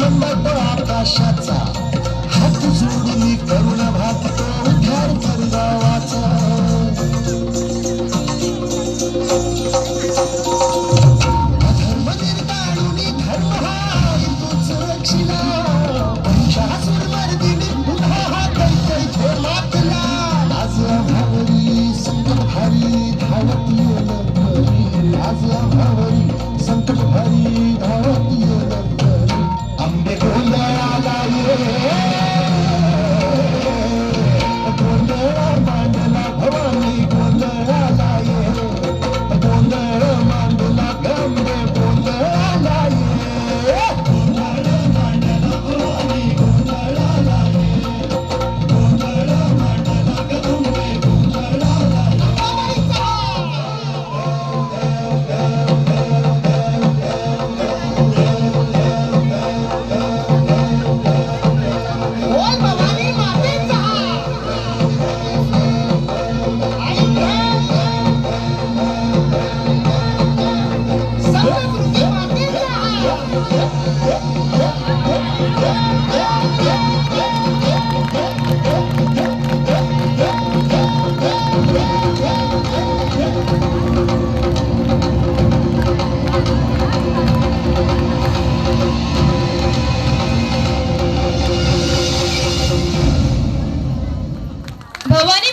सुगंधात आकाशाचा हात जोडून करुण भागतो उद्धार कर गावाचा अधर्म निर्दाळून धर्म हा तोच रक्षिला पंचासूर मर्दिनी पुन्हा हा दैत्य मातला आज आम्हावरी संकट भारी धावत येल घरी आज आम्हावरी संकट भारी धावत येल घरी आंबे गोंधळाला ये गोंधळ मांडला भवानी गोंधळाला ये गोंधळ मांडला गंगे गोंधळाला ये गोंधळ मांडला भवानी गोंधळाला ये गोंधळ मांडला गंगे गोंधळाला बोल भवानी मातेचा समृद्धी मातेचा भवानी